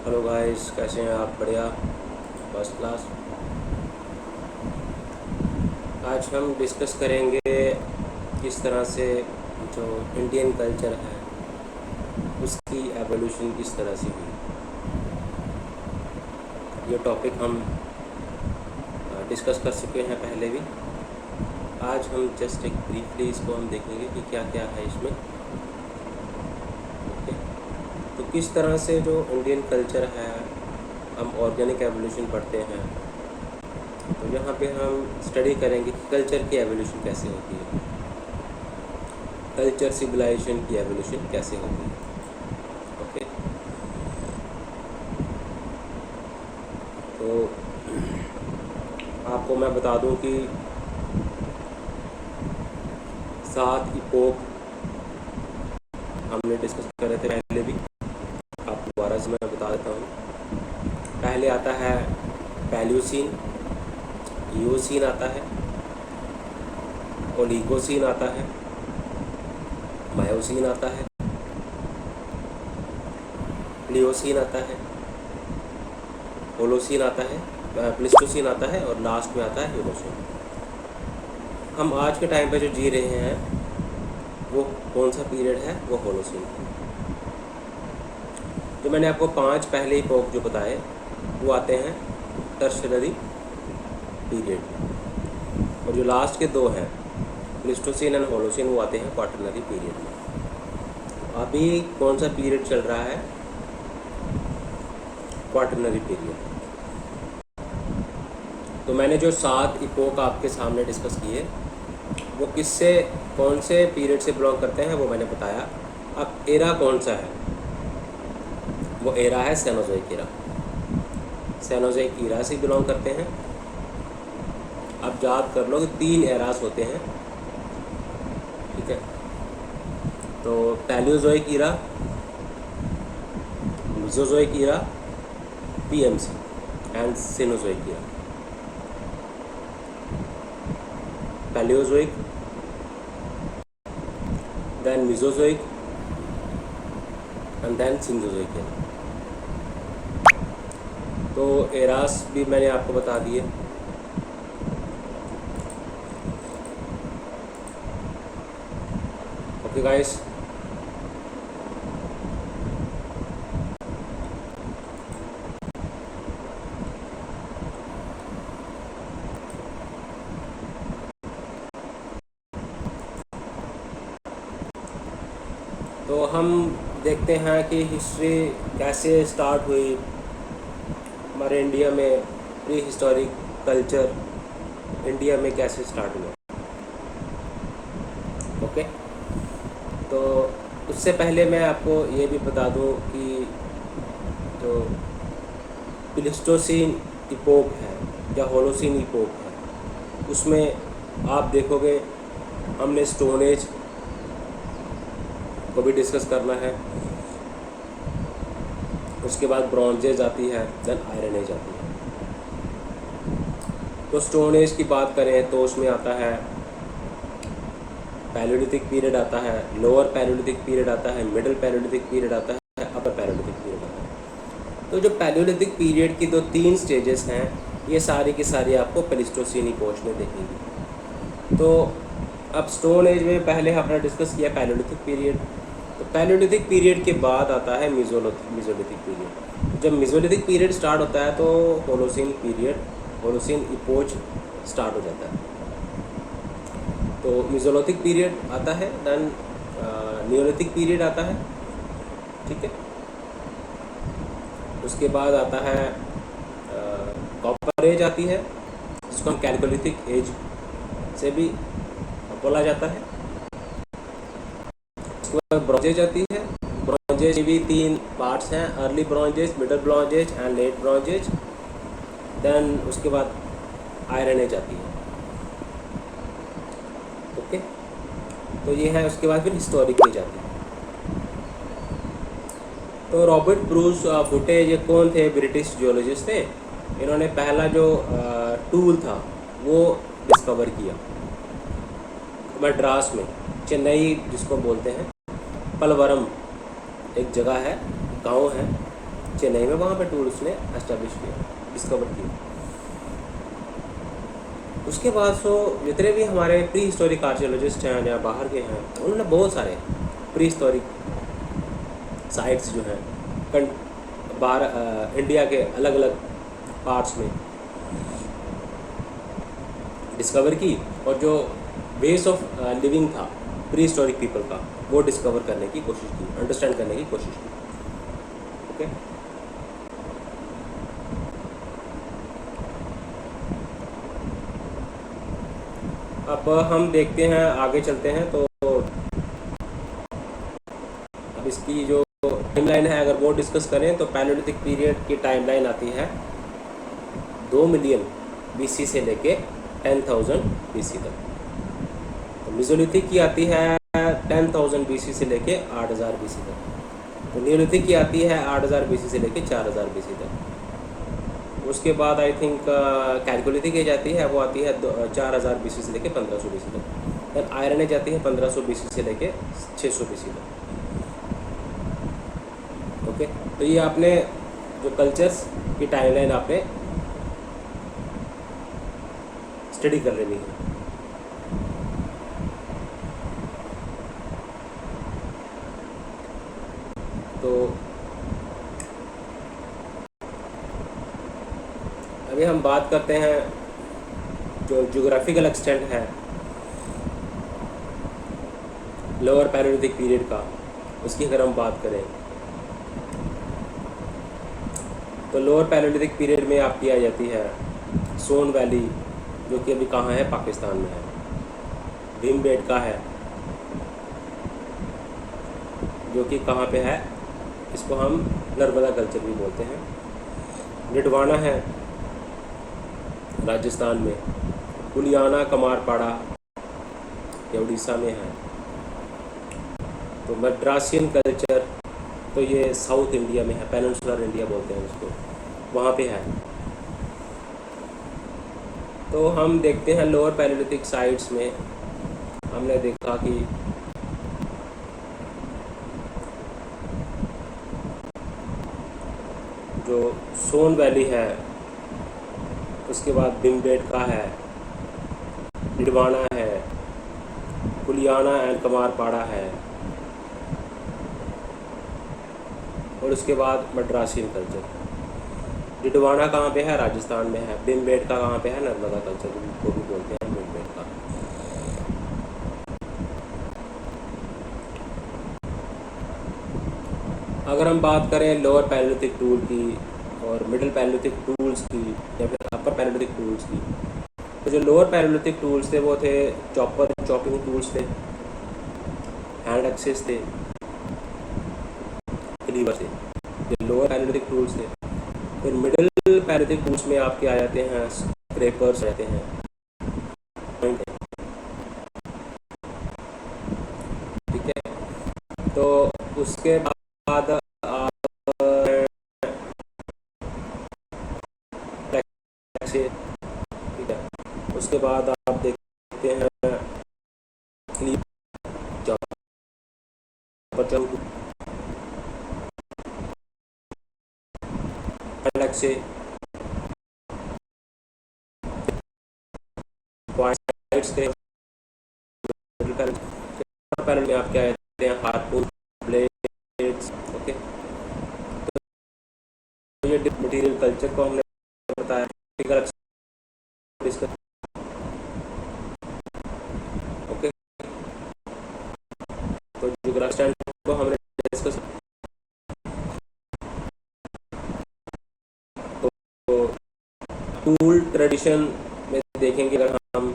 Hello guys, कैसे हैं आप? बढ़िया, फर्स्ट क्लास। आज हम डिस्कस करेंगे किस तरह से जो इंडियन कल्चर है उसकी एवोल्यूशन किस तरह से हुई। ये टॉपिक हम डिस्कस कर चुके हैं पहले भी। आज हम जस्ट एक ब्रीफली इसको हम देखेंगे कि क्या क्या है इसमें। ओके, तो किस तरह से जो इंडियन कल्चर है हम ऑर्गेनिक एवोल्यूशन पढ़ते हैं, तो यहाँ पे हम स्टडी करेंगे कि कल्चर की एवोल्यूशन कैसे होती है, कल्चर सिविलाइजेशन की एवोल्यूशन कैसे होती है। ओके, तो आपको मैं बता दूं कि 7 इपोक हमने डिस्कस कर रहे थे पहले भी। आप दोबारा से मैं बता देता हूँ। पहले आता है पैलियोसीन, ईओसीन आता है, ओलिगोसीन आता है, मायोसीन आता है, प्लियोसीन आता है, होलोसीन आता है, प्लिस्टोसीन आता है और लास्ट में आता है यूरोसीन। हम आज के टाइम पे जो जी रहे हैं वो कौन सा पीरियड है? वो होलोसीन। जो मैंने आपको 5 पहले इपोक जो बताए वो आते हैं टर्शियरी पीरियड, और जो लास्ट के 2 हैं प्लिस्टोसीन एंड होलोसीन वो आते हैं क्वाटरनरी पीरियड में। अभी कौन सा पीरियड चल रहा है? Quaternary period. तो मैंने जो 7 इपोक आपके सामने डिस्कस किए वो किससे, कौन से पीरियड से बिलोंग करते हैं वो मैंने बताया। अब एरा कौन सा है? वो एरा है सेनोजोइक एरा। सेनोजोइक एरा से बिलोंग करते हैं। अब याद कर लो कि 3 एरास होते हैं, ठीक है? तो Palaeozoic era, Mesozoic era, PMC and Cenozoic era. Palaeozoic, then Mesozoic and then Cenozoic era. तो एरास भी मैंने आपको बता दिए। ओके गाइस, तो हम देखते हैं कि हिस्ट्री कैसे स्टार्ट हुई हमारे इंडिया में। प्री हिस्टोरिक कल्चर इंडिया में कैसे स्टार्ट हुआ। ओके, तो उससे पहले मैं आपको ये भी बता दूं कि जो प्लिस्टोसीन इपोक है या होलोसीन इपोक है उसमें आप देखोगे हमने स्टोन एज को भी डिस्कस करना है। उसके बाद ब्रॉन्ज एज आती है, देन आयरन एज आती है। तो स्टोन एज की बात करें तो उसमें आता है पैलियोलिथिक पीरियड आता है, लोअर पैलियोलिथिक पीरियड आता है, मिडिल पैलियोलिथिक पीरियड आता है, अपर पैलियोलिथिक पीरियड आता है। तो जो पैलियोलिथिक पीरियड की 3 स्टेजेस हैं ये सारी की सारी आपको प्लिस्टोसीन इपोक में देखेंगी। तो अब स्टोन एज में पहले हमने डिस्कस किया पैलियोलिथिक पीरियड। तो पैलियोलिथिक पीरियड के बाद आता है मेसोलिथिक पीरियड। जब मेसोलिथिक पीरियड स्टार्ट होता है तो Holocene period, Holocene epoch start हो जाता है। तो मेसोलिथिक पीरियड आता है, देन नियोलिथिक पीरियड आता है, ठीक है? उसके बाद आता है कॉपर एज आती है, जिसको हम कैलकोलिथिक एज से भी बोला जाता है। उसके बाद ब्रॉन्ज एज आती है। ब्रॉन्ज एज भी 3 पार्ट्स हैं, early bronze age, middle bronze age and late bronze age. Then उसके बाद आयरन एज आती है। ओके, तो ये है। उसके बाद फिर हिस्टोरिक एज आती है। तो रॉबर्ट ब्रूस फुटे ये कौन थे? ब्रिटिश जियोलॉजिस्ट थे। इन्होंने पहला जो टूल था वो डिस्कवर किया मद्रास में, चेन्नई जिसको बोलते हैं, पलवरम एक जगह है, गांव है, चेन्नई में वहाँ पे टूल उसने एस्टेब्लिश किया, डिस्कवर किया। उसके बाद जितने भी हमारे प्री हिस्टोरिक आर्कियोलॉजिस्ट हैं या बाहर के हैं, उन्होंने बहुत सारे प्री हिस्टोरिक साइट्स जो हैं बाहर इंडिया के अलग अलग पार्ट्स में डिस्कवर की, और जो बेस ऑफ लिविंग था प्री हिस्टोरिक पीपल का, वो डिस्कवर करने की कोशिश की, अंडरस्टैंड करने की कोशिश की। ओके, अब हम देखते हैं, आगे चलते हैं। तो अब इसकी जो टाइमलाइन है अगर वो डिस्कस करें तो पैलियोलिथिक पीरियड की टाइमलाइन आती है 2 मिलियन बीसी से लेके 10,000 बीसी तक। तो मेसोलिथिक की आती है 10,000 बीसी से लेके 8,000 बीसी तक। तो नियोलिथिक की आती है 8,000 बीसी से लेके 4,000 बीसी तक। उसके बाद आई थिंक कैलकुलिथिक एज आती है, वो आती है 4,000 बीसी से लेके 1,500 बीसी तक। देन आयरन एज आती है 1,500 बीसी से लेके 600 बीसी तक। ओके, तो ये आपने जो कल्चर्स की टाइमलाइन आपने स्टडी कर लेनी है। तो अभी हम बात करते हैं जो ज्योग्राफिकल एक्सटेंट है लोअर पैलियोलिथिक पीरियड का, उसकी अगर हम बात करें तो लोअर पैलियोलिथिक पीरियड में आपकी आ जाती है सोन वैली, जो कि अभी कहाँ है, पाकिस्तान में है। भीमबेटका है, जो कि कहाँ पे है, इसको हम नर्मदा कल्चर भी बोलते हैं। डिडवाना है राजस्थान में। कुलियाना कमारपाड़ा ये उड़ीसा में है। तो मद्रासियन कल्चर तो ये साउथ इंडिया में है, पेनिनसुलर इंडिया बोलते हैं उसको, वहाँ पे है। तो हम देखते हैं लोअर पैलियोलिथिक साइट्स में हमने देखा कि जो सोन वैली है, उसके बाद भीमबेटका है, डिडवाना है, कुलियाना एंड कमारपाड़ा है, और उसके बाद मद्रासियन कल्चर। डिडवाना कहाँ पे है, राजस्थान में है। भीमबेटका कहाँ पे है, नर्मदा कल्चर को भी बोलते हैं भीमबेटका। अगर हम बात करें लोअर पैलियोलिथिक टूल की और मिडिल पैलियोलिथिक टूल्स की या फिर अपर पैलियोलिथिक टूल्स की, तो जो लोअर पैलियोलिथिक टूल्स थे वो थे चॉपर, चॉपिंग टूल्स थे, हैंड एक्सेस थे, क्लीवर थे। ये लोअर पैलियोलिथिक टूल्स थे। फिर मिडिल पैलियोलिथिक टूल्स में आपके आ जाते हैं स्क्रैपर्स रहते हैं, ठीक है। तो उसके बाद ठीक है, उसके बाद आप देखते हैं अलग से पॉइंट्स थे। पैनल में आप क्या कहते हैं, हार्पून, ब्लेड्स। ओके, तो ये मटेरियल कल्चर को हमने बताया, डिस्कस। ओके, तो ज्योग्राफी स्टैंड को हमने डिस्कस। तो टूल ट्रेडिशन में देखेंगे, अगर हम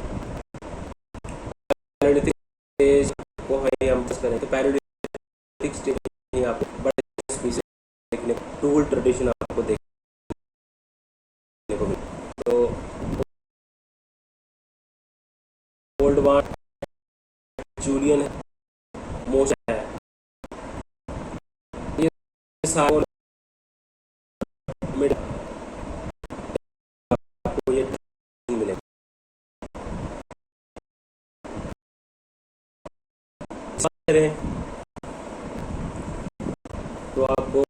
पैलियोलिथिक स्टेज को हम डिस्कस करें तो पैलियोलिथिक स्टेज में आपको बड़े स्पीसीज देखने, टूल ट्रेडिशन आपको देखने को मिले। तो ओल्ड वन, जूलियन है, मोस्ट है, ये सारे मिड आपको ये मिलेगा। तो आपको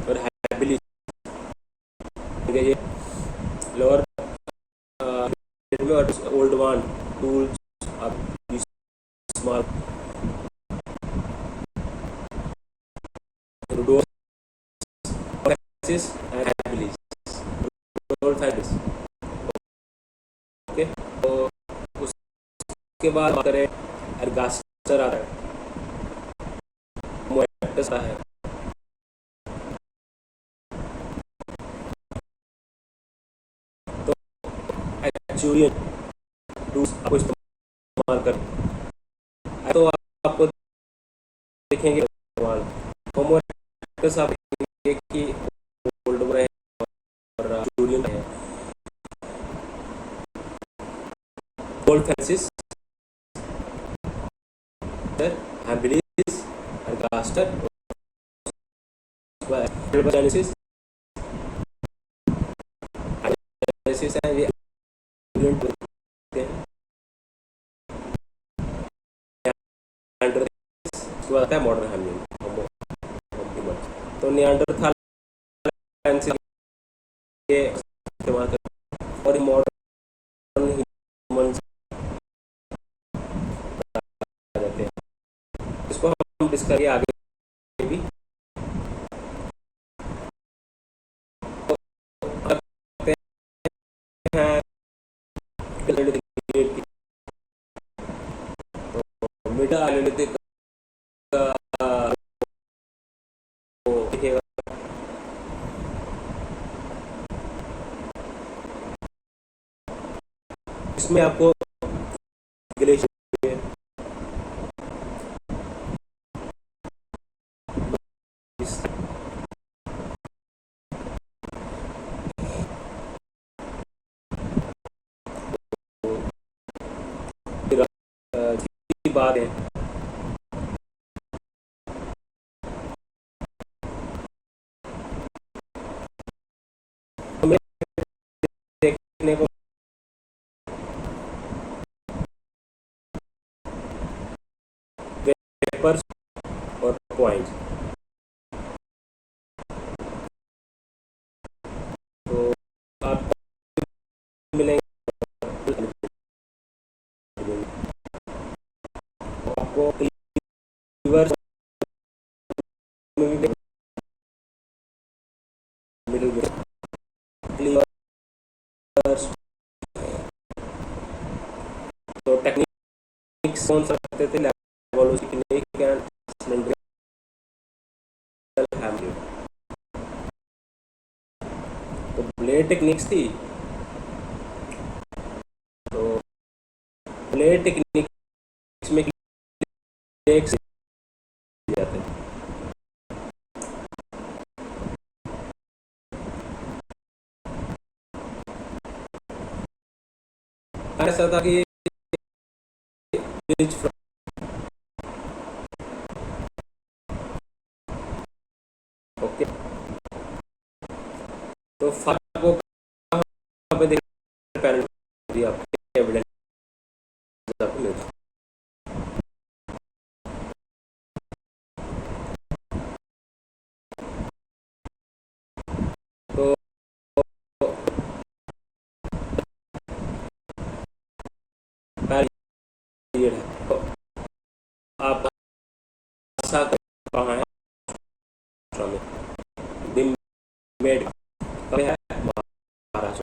और हैबिलिटी ये लोअर में और old one tools small and ability role families. Okay, तो उसके बाद बात करें एर्गास्टर आता है, मोएक्टस आता है, तो एक्चुरियन टूल्स आपको इस्तेमाल कर, तो आपको देखेंगे इस्तेमाल होमोएक्टस आप देखेंगे कि ओल्ड है और एक्चुरियन है, ओल्ड फैंसिस हैबिलिटीज एर्गास्टर जेनेसिस जेनेसिस है ये होते हैं, उसके बाद आता है मॉडर्न हैमलिन। तो नियांडरथाल के इस्तेमाल कर और मॉडर्न ह्यूमंस आ जाते हैं, इसको हम डिस्कस करेंगे आगे भी। तो करते हैं मिडल एनालिटिक इसमें आपको बात है हमें देखने को पेपर्स और पॉइंट्स, तो आप मिलेंगे आपको रिवर्स में भी मिलेंगे तो टेक्निक्स कौन सा करते थे, टेक्निक एंड हैमलिन, तो ब्लेड टेक्निक्स थी, तो ब्लेड टेक्निक्स में एक से जाते हैं, ऐसा था कि ओके, तो आपको कहाँ पे पेरेंट दिया आपके एविडेंस आपको मिलता, तो पीरियड है, तो आप भाषा कहाँ है में मेड है महाराष्ट्र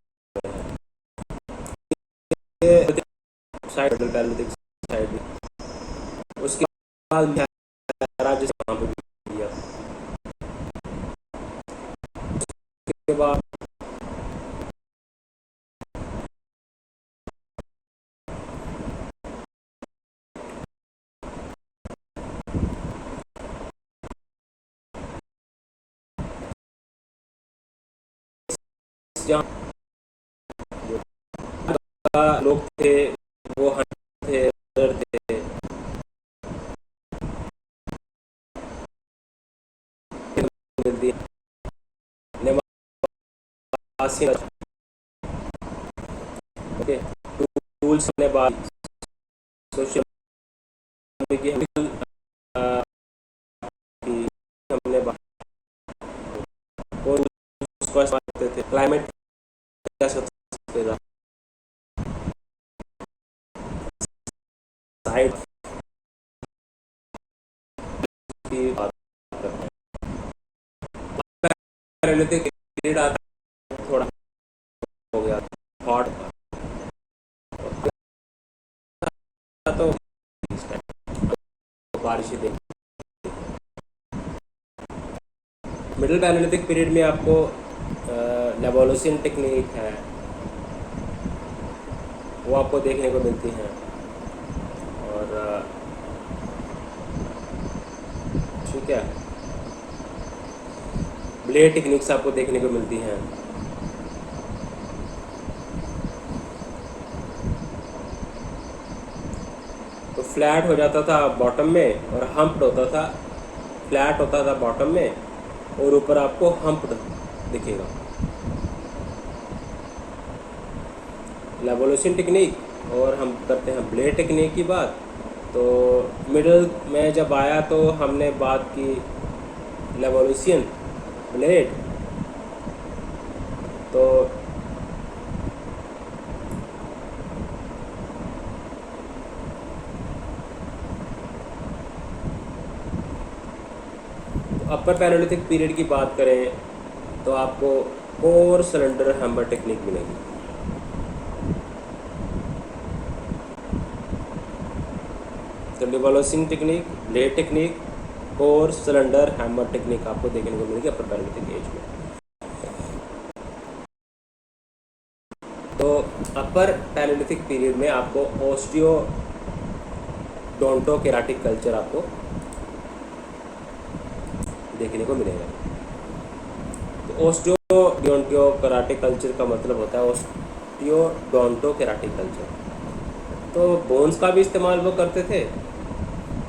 साइड पैरालिटिक साइड में, उसके बाद राजस्थान पे दिया, उसके बाद लोग थे वो थे थे ओके, टूल्स ने बाद सोशल की बात करते हैं। पैलेयोलिथिक पीरियड आता है, थोड़ा हो गया हॉट तो बारिश ही मिडिल पैलेयोलिथिक पीरियड में आपको लेवोलोसियन टेक्निक है वो आपको देखने को मिलती हैं। और ठीक है, ब्लेड टेक्निक्स आपको देखने को मिलती हैं। तो फ्लैट हो जाता था बॉटम में और हम्प्ड होता था, फ्लैट होता था बॉटम में और ऊपर आपको हम्प्ड दिखेगा। लेवोलोसियन टेक्निक और हम करते हैं ब्लेड टेक्निक की बात। तो मिडल में जब आया तो हमने बात की लेवोलोसियन ब्लेड। तो अपर पैलेयोलिथिक पीरियड की बात करें तो आपको कोर सिलेंडर हैमर टेक्निक मिलेगी। तो Levalloisian technique, blade technique, core cylinder hammer technique आपको देखने को मिलेगी अपर पैलेयोलिथिक एज में। तो अपर पैलेयोलिथिक पीरियड में आपको ओस्टियोडोंटोकेराटिक कल्चर आपको देखने को मिलेगा। तो ओस्टियोडोंटोकेराटिक कल्चर का मतलब होता है ओस्टियोडोंटोकेराटिक कल्चर। तो बोन्स का भी इस्तेमाल वो करते थे,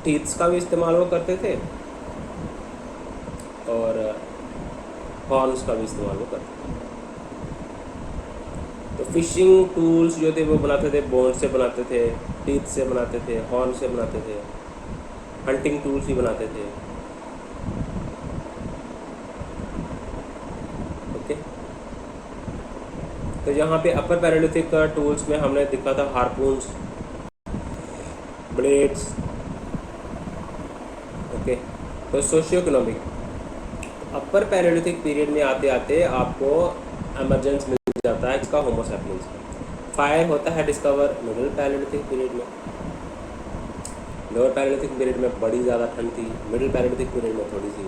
टीथ्स का भी इस्तेमाल वो करते थे और हॉर्न्स का भी इस्तेमाल वो करते थे। तो फिशिंग टूल्स जो थे वो बनाते थे, बोन से बनाते थे, टीथ से बनाते थे, हॉर्न से बनाते थे, हंटिंग टूल्स भी बनाते थे। ओके, तो यहाँ पे अपर पैलेयोलिथिक टूल्स में हमने दिखा था हार्पून्स, ब्लेड्स। ओके, तो सोशियो इकोनॉमिक अपर पैलेयोलिथिक पीरियड में आते आते आपको एमरजेंस मिल जाता है इसका होमो सैपियंस। फायर होता है डिस्कवर मिडिल पैलेयोलिथिक पीरियड में। लोअर पैलेयोलिथिक पीरियड में बड़ी ज़्यादा ठंड थी, मिडिल पैलेयोलिथिक पीरियड में थोड़ी सी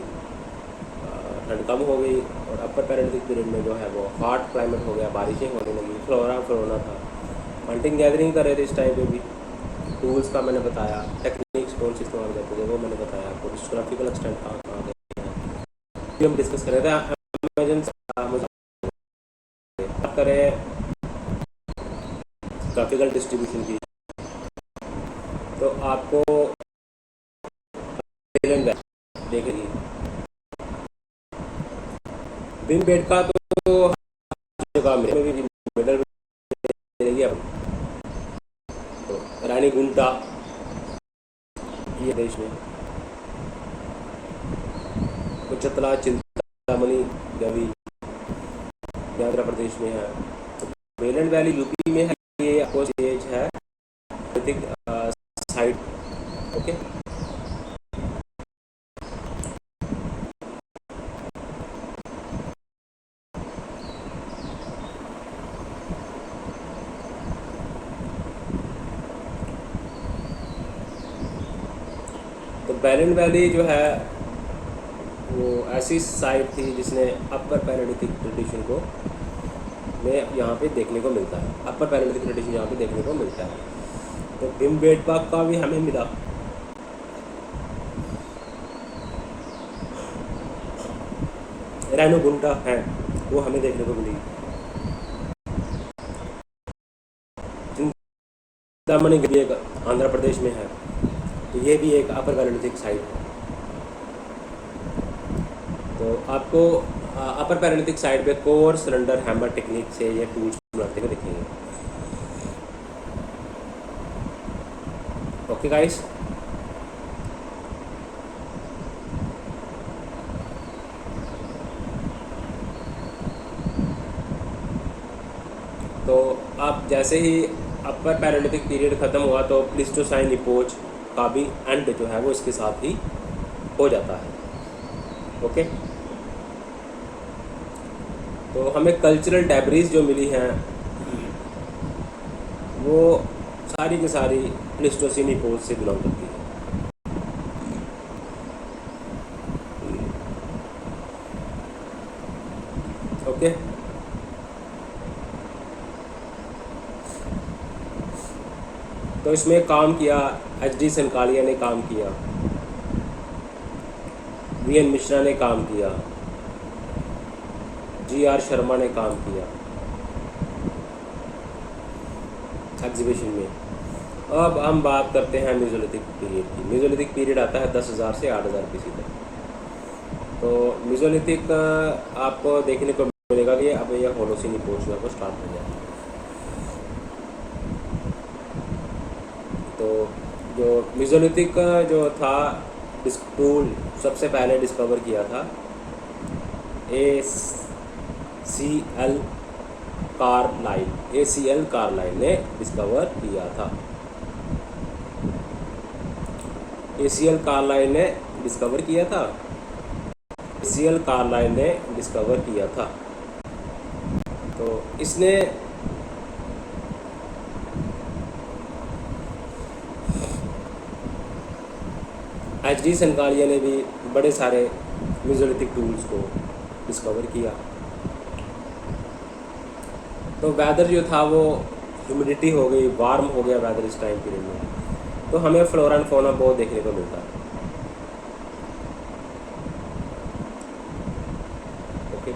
ठंड कम हो गई और अपर पैलेयोलिथिक पीरियड में जो है वो हॉट क्लाइमेट हो गया, बारिशें होने लगी, फ्लोरा था। हंटिंग गैदरिंग कर रहे थे इस टाइम पे भी। टूल्स का मैंने बताया, टेक्निक्स कौन सी इस्तेमाल करते थे वो मैंने बताया आपको, जियोग्राफिकल एक्सटेंट कहाँ कहाँ गए हम डिस्कस कर रहे थे। बात करें ग्राफिकल डिस्ट्रीब्यूशन की तो आपको देखेंगे बिम बेड का तो जगह में भी मिडल मिलेगी आपको। तो रानी गुंटा ये देश में, तो चतला चिंतामणि गवी आंध्र प्रदेश में है। तो वेलेंट वैली यूपी में है। ये आपको स्टेज है साइड। ओके, तो वेलेंट वैली जो है वो ऐसी साइट थी जिसने अपर पैलेयोलिथिक ट्रेडिशन को में यहाँ पे देखने को मिलता है। अपर पैलेयोलिथिक ट्रेडिशन यहाँ पे देखने को मिलता है। तो भीमबेटका का भी हमें मिला। रैनो गुंटा है वो हमें देखने को मिली। चिंतामणि गवी एक आंध्र प्रदेश में है, तो ये भी एक अपर पैलेयोलिथिक साइट है। तो आपको अपर पैलेयोलिथिक साइड पे कोर सिलेंडर हैमर टेक्निक से ये टूल्स बनाते हुए दिखेंगे। ओके गाइस, तो आप जैसे ही अपर पैलेयोलिथिक पीरियड ख़त्म हुआ तो प्लीस्टोसाइन इपोच का भी एंड जो है वो इसके साथ ही हो जाता है। ओके, तो हमें कल्चरल डेब्रीज जो मिली हैं वो सारी की सारी प्लेस्टोसीन इपोज से बिलोंग करती है। ओके, तो इसमें काम किया एच.डी. सनकालिया ने काम किया, वी.एन. मिश्रा ने काम किया, जी.आर. शर्मा ने काम किया एग्जीबिशन में। अब हम बात करते हैं मेसोलिथिक पीरियड की। मेसोलिथिक पीरियड आता है 10,000 से 8,000 BC तक। तो मेसोलिथिक आपको देखने को मिलेगा कि अब यह होलोसिन इपोज जो है वो स्टार्ट हो जाएगा। तो जो मेसोलिथिक जो था टूल सबसे पहले डिस्कवर किया था ACL कार्लाइल ने डिस्कवर किया था। ACL कार्लाइल ने डिस्कवर किया था। ACL कार्लाइल ने डिस्कवर किया था। तो इसने एच.डी. सनकालिया ने भी बड़े सारे मेसोलिथिक टूल्स को डिस्कवर किया। तो वेदर जो था वो ह्यूमिडिटी हो गई, वार्म हो गया वेदर इस टाइम पीरियड में, तो हमें फ्लोरा एंड फौना बहुत देखने को मिलता है। ओके,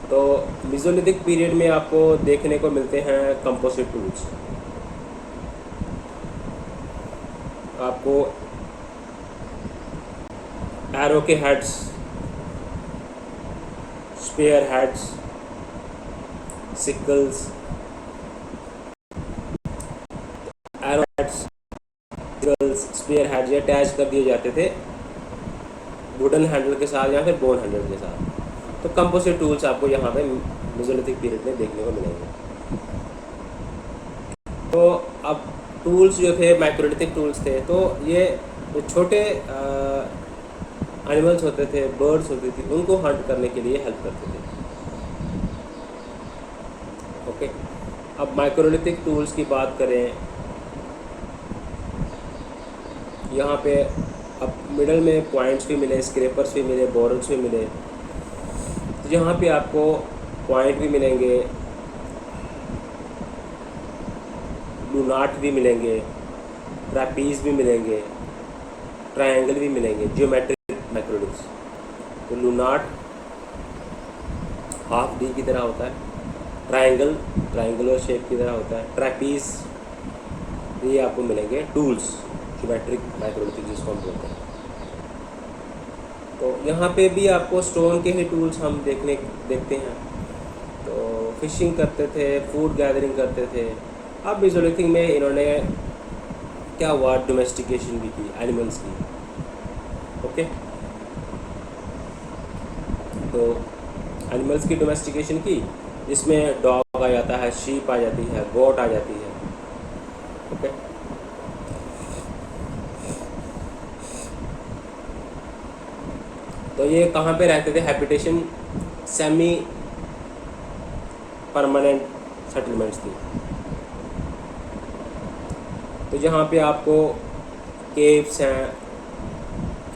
तो मेसोलिथिक पीरियड में आपको देखने को मिलते हैं कंपोजिट टूल्स। आपको एरो के heads, spear heads, sickles, arrow heads, sickles, spear heads ये अटैच कर दिए जाते थे वुडन हैंडल के साथ या फिर बोन हैंडल के साथ। तो कंपोजिट टूल्स आपको यहाँ पे मेसोलिथिक पीरियड में देखने को मिलेंगे। तो अब टूल्स जो थे माइक्रोलिथिक टूल्स थे, तो ये जो छोटे एनिमल्स होते थे, बर्ड्स होती थी, उनको हंट करने के लिए हेल्प करते थे। ओके, अब माइक्रोलिथिक टूल्स की बात करें, यहाँ पे अब मिडल में पॉइंट्स भी मिले, स्क्रैपर्स भी मिले, बोरल्स भी मिले। तो यहाँ पे आपको पॉइंट भी मिलेंगे, लूनाट भी मिलेंगे, ट्रैपीज भी मिलेंगे, ट्रायंगल भी मिलेंगे, जियोमेट्रिक माइक्रोलिथ्स। तो लूनाट हाफ डी की तरह होता है, ट्रायंगल ट्रायंगुलर शेप की तरह होता है, ट्रैपीज ये आपको मिलेंगे टूल्स, जियोमेट्रिक माइक्रोलिथिक जिसको हम बोलते हैं। तो यहाँ पे भी आपको स्टोन के ही टूल्स हम देखते हैं। तो फिशिंग करते थे, फूड गैदरिंग करते थे। अब मेसोलिथिक में इन्होंने क्या हुआ, डोमेस्टिकेशन भी की एनिमल्स की। ओके, तो एनिमल्स की डोमेस्टिकेशन की, जिसमें डॉग आ जाता है, शीप आ जाती है, गोट आ जाती है। ओके, तो ये कहाँ पे रहते थे, हैबिटेशन सेमी परमानेंट सेटलमेंट्स थी। तो जहाँ पे आपको केव्स हैं,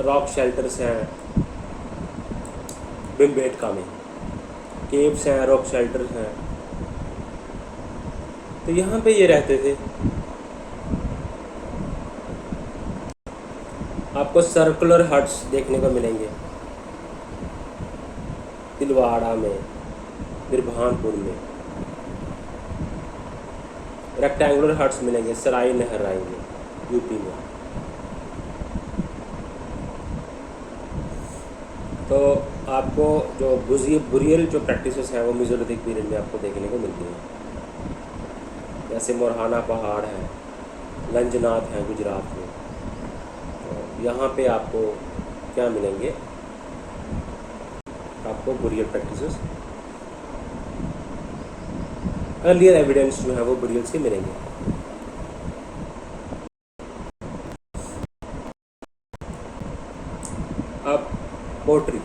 रॉक शेल्टर्स हैं, भीमबेटका में केव्स हैं, रॉक शेल्टर्स हैं, तो यहाँ पे ये रहते थे। आपको सर्कुलर हट्स देखने को मिलेंगे तिलवाड़ा में, बिरभानपुर में। रेक्टेंगुलर हट्स मिलेंगे सराय नहराई में, यूपी में। तो आपको जो बुरियल जो प्रैक्टिसेस हैं वो मेसोलिथिक पीरियड में आपको देखने को मिलती हैं। जैसे मोरहाना पहाड़ है, लंजनाथ है गुजरात में। तो यहाँ पे आपको क्या मिलेंगे, आपको बुरियल प्रैक्टिसेस, अर्लियर एविडेंस जो है वो बुरियल्स के मिलेंगे। अब पोट्री,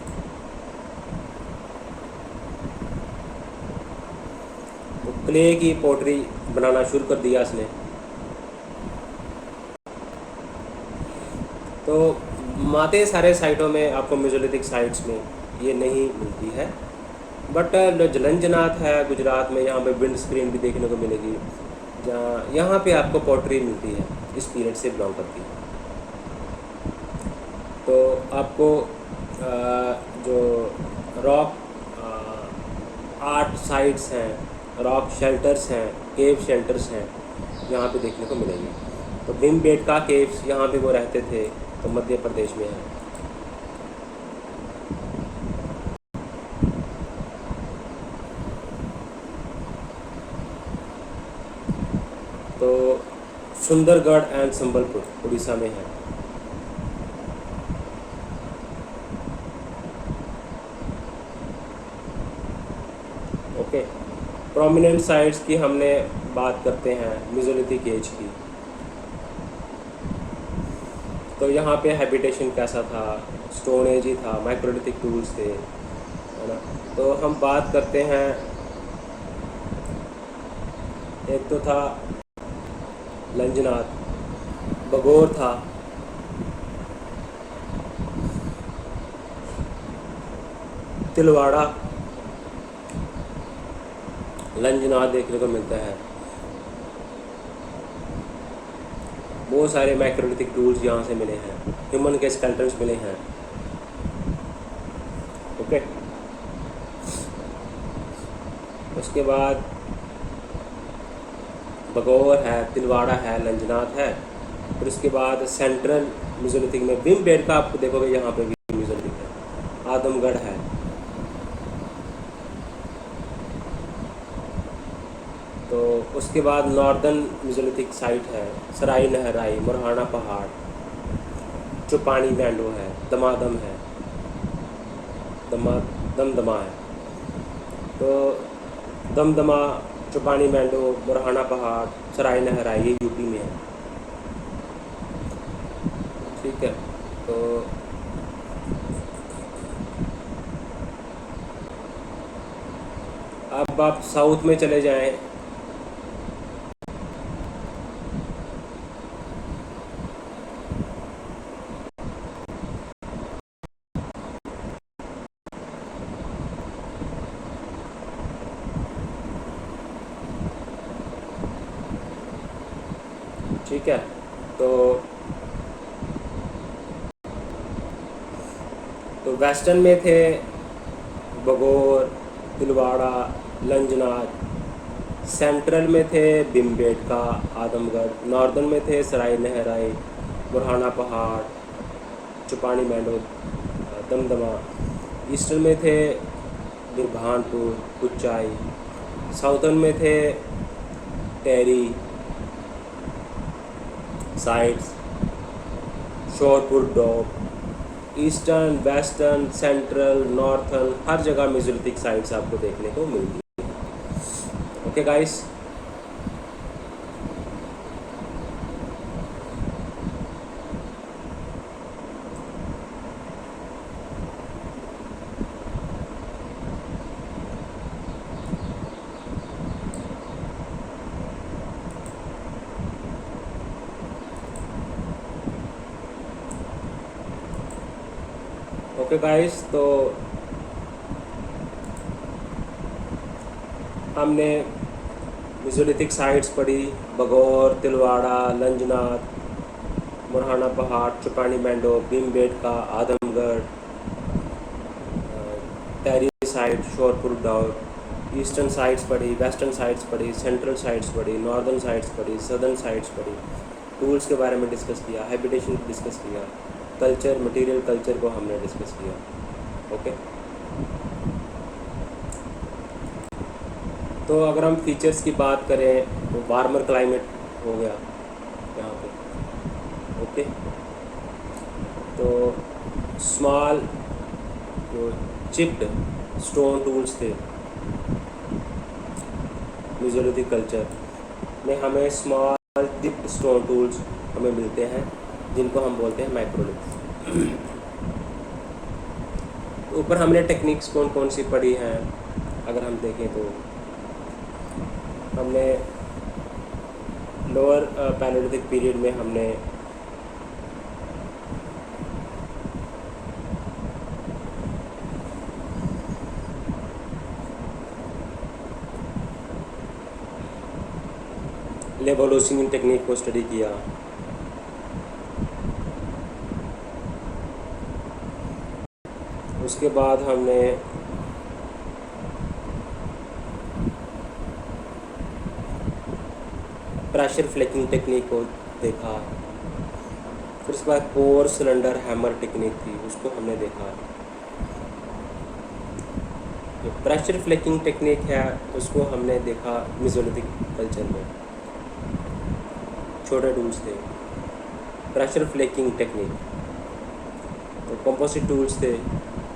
क्ले की पोट्री बनाना शुरू कर दिया इसने। तो माते सारे साइटों में आपको मेसोलिथिक साइट्स में ये नहीं मिलती है, बट जो जलंजनाथ है गुजरात में, यहाँ पे विंड स्क्रीन भी देखने को मिलेगी, जहाँ यहाँ पे आपको पोट्री मिलती है, इस पीरियड से बिलोंग करती है। तो आपको जो रॉक आर्ट साइट्स हैं, रॉक शेल्टर्स हैं, केव शेल्टर्स हैं, यहाँ पे देखने को मिलेंगे। तो भीमबेटका केव्स, यहाँ पे वो रहते थे, तो मध्य प्रदेश में है। तो सुंदरगढ़ एंड संबलपुर उड़ीसा में है। ओके, प्रोमिनेंट साइट्स की हमने बात करते हैं मेसोलिथिक एज की। तो यहाँ पे हैबिटेशन कैसा था, स्टोन एज ही था, माइक्रोलिथिक टूल्स थे, है ना। तो हम बात करते हैं, एक तो था लंजनाथ, बगोर था, तिलवाड़ा, लंजनाथ देखने को मिलता है। बहुत सारे माइक्रोलिथिक टूल्स यहाँ से मिले हैं, ह्यूमन के स्केल्टन्स मिले हैं। ओके, उसके बाद बगौर है, तिलवाड़ा है, लंजनाथ है। फिर उसके बाद सेंट्रल मेसोलिथिक में भीमबेटका आपको देखोगे यहाँ पे भी मेसोलिथिक है, आदमगढ़ है। तो उसके बाद नॉर्दर्न मेसोलिथिक साइट है, सराय नहराई, मुरहाना पहाड़, चुपानी बैंडो है, दमादम है, दमदमा है। तो दमदमा, चुपानी बैंडो, मुरहाना पहाड़, सराय नहराई, ये यूपी में है। ठीक है, तो अब आप साउथ में चले जाएं। ठीक है, तो वेस्टर्न में थे बगौर, तिलवाड़ा, लंजनाथ। सेंट्रल में थे भीमबेटका, आदमगढ़। नॉर्दर्न में थे सराय नहराई, बुरहाना पहाड़, चुपानी बैंडो, दमदमा। ईस्टर्न में थे बिरभानपुर, कुचाई। साउथर्न में थे Teri sites, Shorapur Doab. Eastern, western, central, northern, हर जगह मेसोलिथिक साइट्स आपको देखने को मिलती है। ओके गाइस, ओके गाइस, तो हमने मेसोलिथिक साइट्स पढ़ी, बगौर, तिलवाड़ा, लंजनाथ, मुरहाना पहाड़, चुपानी बैंडो, भीमबेटका, आदमगढ़, टेरी site, Shorapur dot. Eastern sites पढ़ी, वेस्टर्न साइट्स पढ़ी, सेंट्रल साइट्स पढ़ी, नॉर्दर्न साइट्स पढ़ी, सदर्न साइट्स पढ़ी। टूल्स के बारे में डिस्कस किया, हैबिटेशन डिस्कस किया, कल्चर, मटेरियल कल्चर को हमने डिस्कस किया। ओके, तो अगर हम फीचर्स की बात करें तो वार्मर क्लाइमेट हो गया यहाँ पे। ओके, तो स्मॉल जो चिप्ड स्टोन टूल्स थे मेसोलिथिक कल्चर में, हमें स्मॉल चिप्ड स्टोन टूल्स हमें मिलते हैं, जिनको हम बोलते हैं माइक्रोलिथ। ऊपर हमने टेक्निक्स कौन कौन सी पढ़ी हैं, अगर हम देखें तो हमने लोअर पैलेयोलिथिक पीरियड में हमने लेवोलोसिंग टेक्निक को स्टडी किया। उसके बाद हमने प्रेशर फ्लेकिंग टेक्निक को देखा। फिर उसके बाद कोर सिलेंडर हैमर टेक्निक थी, उसको हमने देखा। जो प्रेशर फ्लेकिंग टेक्निक है उसको हमने देखा मेसोलिथिक कल्चर में, छोटे टूल्स थे। प्रेशर फ्लेकिंग टेक्निक तो कंपोजिट टूल्स थे,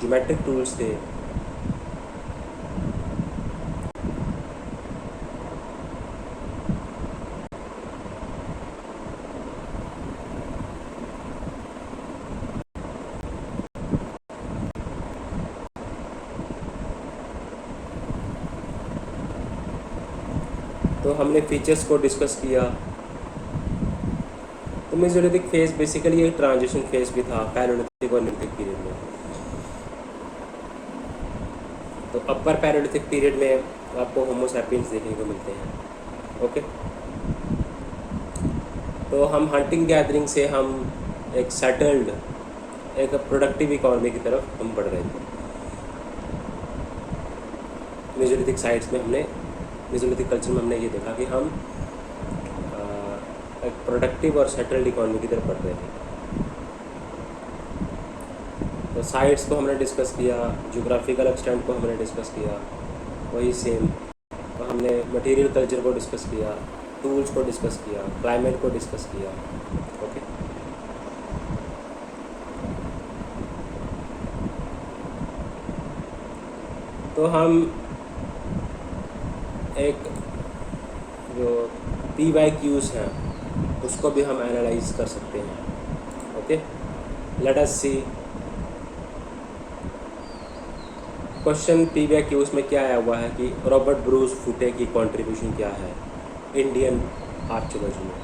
ज्योमेट्रिक टूल्स थे। तो हमने फीचर्स को डिस्कस किया। तो मेसोलिथिक फेज बेसिकली एक ट्रांजिशन फेज भी था पैलेयोलिथिक और नीलोथिक पीरियड में। तो अपर पैलेयोलिथिक पीरियड में आपको होमो सैपियंस देखने को मिलते हैं। ओके, तो हम हंटिंग गैदरिंग से हम एक सेटल्ड, एक प्रोडक्टिव इकोनॉमी की तरफ हम बढ़ रहे थे। मेसोलिथिक साइट्स में हमने, मेसोलिथिक कल्चर में हमने ये देखा कि हम एक प्रोडक्टिव और सेटल्ड इकोनॉमी की तरफ बढ़ रहे थे। तो साइट्स को हमने डिस्कस किया, ज्योग्राफिकल एक्सटेंट को हमने डिस्कस किया, वही सेम। तो हमने मटेरियल कल्चर को डिस्कस किया, टूल्स को डिस्कस किया, क्लाइमेट को डिस्कस किया। ओके, तो हम एक जो PYQs हैं उसको भी हम एनालाइज कर सकते हैं। ओके, लेट अस सी क्वेश्चन PYQs में क्या आया हुआ है कि रॉबर्ट ब्रूस फुटे की कंट्रीब्यूशन क्या है इंडियन आर्कियोलॉजी में।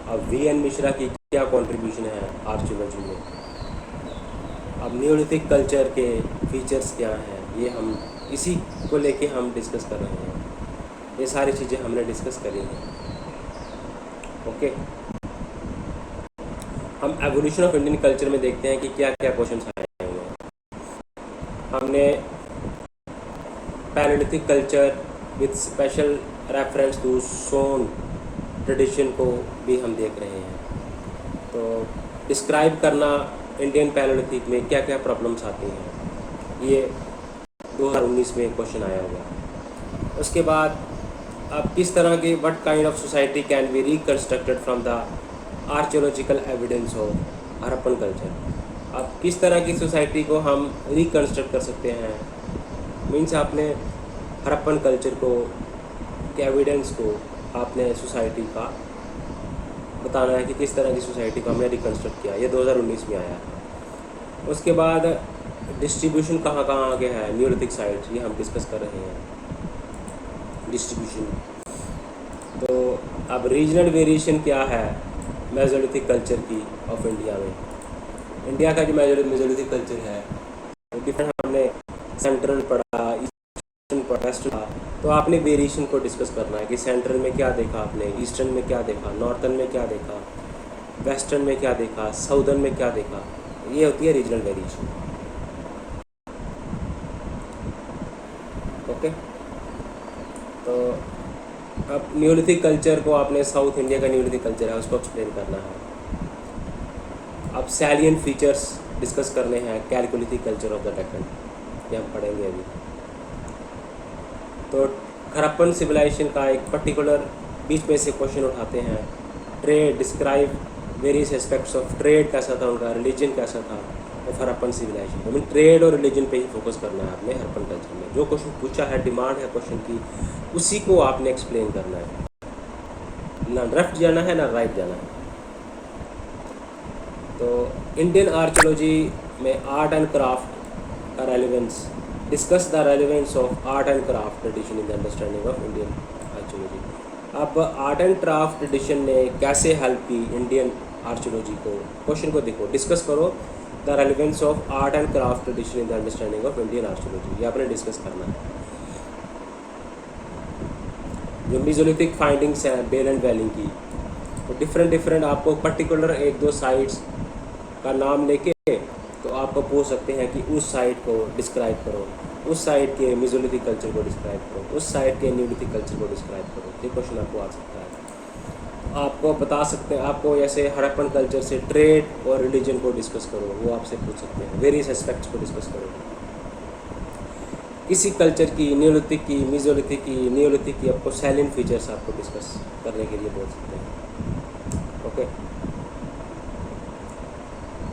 अब VN मिश्रा की क्या कंट्रीब्यूशन है आर्कियोलॉजी में। अब नियोलिथिक कल्चर के फीचर्स क्या हैं, ये हम इसी को लेके हम डिस्कस कर रहे हैं। ये सारी चीज़ें हमने डिस्कस करी हैं। ओके, हम एवोल्यूशन ऑफ इंडियन कल्चर में देखते हैं कि क्या क्या क्वेश्चन आए हुए हैं। हमने palaeolithic culture with special reference to Son tradition को भी हम देख रहे हैं। तो डिस्क्राइब करना इंडियन पैलेयोलिथिक में क्या क्या प्रॉब्लम्स आती हैं, ये 2019 में क्वेश्चन आया हुआ। उसके बाद अब किस तरह की what kind of society can be reconstructed from the archaeological evidence of Harappan culture. अब किस तरह की सोसाइटी को हम रिकन्स्ट्रक्ट कर सकते हैं, मीन्स आपने हड़प्पन कल्चर को के एविडेंस को आपने सोसाइटी का बताना है कि किस तरह की सोसाइटी को हमने रिकन्स्ट्रक्ट किया। ये 2019 में आया है। उसके बाद डिस्ट्रीब्यूशन कहाँ कहाँ आगे है नियोलिथिक साइट्स, ये हम डिस्कस कर रहे हैं डिस्ट्रीब्यूशन। तो अब रीजनल वेरिएशन क्या है मेसोलिथिक कल्चर की ऑफ इंडिया में। इंडिया का जो मेसोलिथिक कल्चर है वो डिफरेंट, हमने सेंट्रल पढ़ा, ईस्टर्न पढ़ा, वेस्टर्न पढ़ा। तो आपने वेरिएशन को डिस्कस करना है कि सेंट्रल में क्या देखा आपने, ईस्टर्न में क्या देखा, नॉर्थर्न में क्या देखा, वेस्टर्न में क्या देखा, साउदर्न में क्या देखा। ये होती है रीजनल वेरिएशन। ओके, तो अब नियोलिथिक कल्चर को आपने, साउथ इंडिया का नियोलिथिक कल्चर है उसको एक्सप्लेन करना है। अब सैलियंट फीचर्स डिस्कस करने हैं chalcolithic culture of the Deccan, ये हम पढ़ेंगे अभी। तो हड़प्पन सिविलाइजेशन का एक पर्टिकुलर बीच में से क्वेश्चन उठाते हैं। Trade, describe various aspects of trade, कैसा था उनका, रिलीजन कैसा था ऑफ हड़प्पन सिविलाइजेशन। तो ट्रेड और रिलीजन पे ही फोकस करना है आपने हड़प्पन कल्चर में। जो क्वेश्चन पूछा है, डिमांड है क्वेश्चन की, उसी को आपने एक्सप्लेन करना है, ना लेफ्ट जाना है ना राइट जाना है। तो इंडियन आर्कियोलॉजी में art and craft relevance, discuss the relevance of art and craft tradition in the understanding of Indian archaeology. अब आर्ट एंड क्राफ्ट ट्रेडिशन ने कैसे हेल्प की इंडियन आर्चोलॉजी को? क्वेश्चन को देखो, डिस्कस करो the relevance of art and craft tradition in the understanding of Indian archaeology, ये आपने डिस्कस करना है। जो मेसोलिथिक फाइंडिंग्स हैं बेल एंड वैली की, तो डिफरेंट आपको पर्टिकुलर एक दो साइट्स का नाम लेके तो आपको पूछ सकते हैं कि उस साइट को डिस्क्राइब करो, उस साइट के मेसोलिथिक कल्चर को डिस्क्राइब करो, उस साइट के न्यूलिथिक कल्चर को डिस्क्राइब करो। ये क्वेश्चन आपको आ सकता है। आपको बता सकते हैं, आपको जैसे हड़प्पन कल्चर से ट्रेड और रिलीजन को डिस्कस करो, वो आपसे पूछ सकते हैं। वेरियस एस्पेक्ट्स को डिस्कस करो, किसी कल्चर की, न्यूलिथिक की, मेसोलिथिक की, न्यूलिथिक की, आपको सैलेंट फीचर्स आपको डिस्कस करने के लिए बोल सकते हैं। ओके,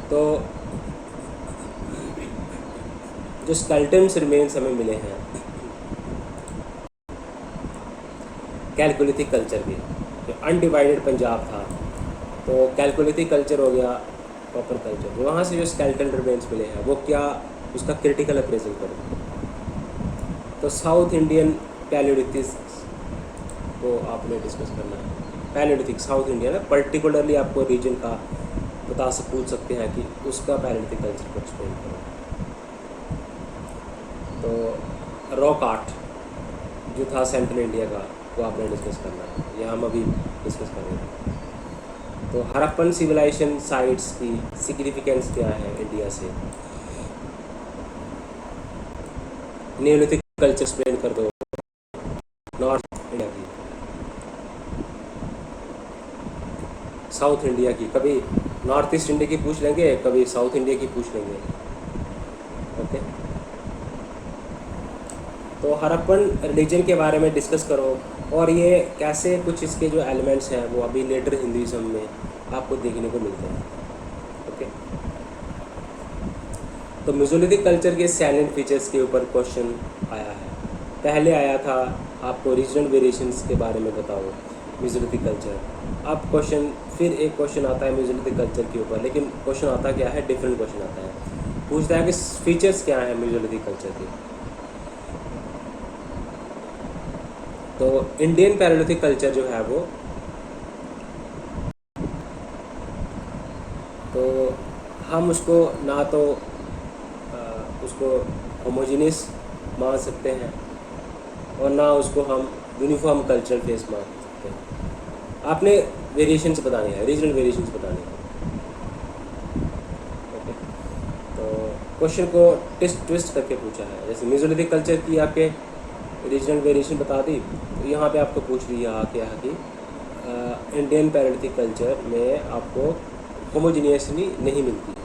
तो जो स्केलेटन्स रिमेन्स हमें मिले हैं कैलकोलिथिक कल्चर के, जो अनडिवाइडेड पंजाब था, तो कैलकोलिथिक कल्चर हो गया कॉपर कल्चर। वहाँ से जो स्केलेटन रिमेन्स मिले हैं वो क्या, उसका क्रिटिकल अप्रेजल करो। तो साउथ इंडियन पैलियोलिथिक को आपने डिस्कस करना है। पैलियोलिथिक साउथ इंडिया ना, पर्टिकुलरली आपको रीजन का पूछ सकते हैं कि उसका पैलियोलिथिक कल्चर को एक्सप्लेन करो। तो रॉक आर्ट जो था सेंट्रल इंडिया का, वो आपने डिस्कस करना है, ये हम अभी डिस्कस करेंगे। तो हड़प्पन सिविलाइजेशन साइट्स की सिग्निफिकेंस क्या है इंडिया से। न्यूलिथिक कल्चर एक्सप्लेन कर दो नॉर्थ इंडिया की, साउथ इंडिया की, कभी नॉर्थ ईस्ट इंडिया की पूछ लेंगे, कभी साउथ इंडिया की पूछ लेंगे। ओके, तो हड़प्पन रिलीजन के बारे में डिस्कस करो, और ये कैसे कुछ इसके जो एलिमेंट्स हैं वो अभी लेटर हिंदुइज्म में आपको देखने को मिलते हैं। ओके, तो मेसोलिथिक कल्चर के सैलेंट फीचर्स के ऊपर क्वेश्चन आया है। पहले आया था आपको रीजनल वेरिएशंस के बारे में बताओ मेसोलिथिक कल्चर। अब क्वेश्चन, फिर एक क्वेश्चन आता है मेसोलिथिक कल्चर के ऊपर, लेकिन क्वेश्चन आता क्या है, डिफरेंट क्वेश्चन आता है। पूछता है कि फीचर्स क्या हैं मेसोलिथिक कल्चर के। तो इंडियन पैलियोलिथिक कल्चर जो है वो, तो हम उसको ना तो उसको होमोजीनियस मान सकते हैं और ना उसको हम यूनिफॉर्म कल्चरल फेस मान सकते हैं। आपने वेरिएशंस बताने हैं, रीजनल वेरिएशंस बताने हैं। ओके, तो क्वेश्चन को ट्विस्ट करके पूछा है। जैसे मेसोलिथिक कल्चर की आपके रीजनल वेरिएशन बता दी, तो यहाँ पे आपको पूछ लिया क्या है कि इंडियन पैलियोलिथिक कल्चर में आपको होमोजीनियसली नहीं मिलती।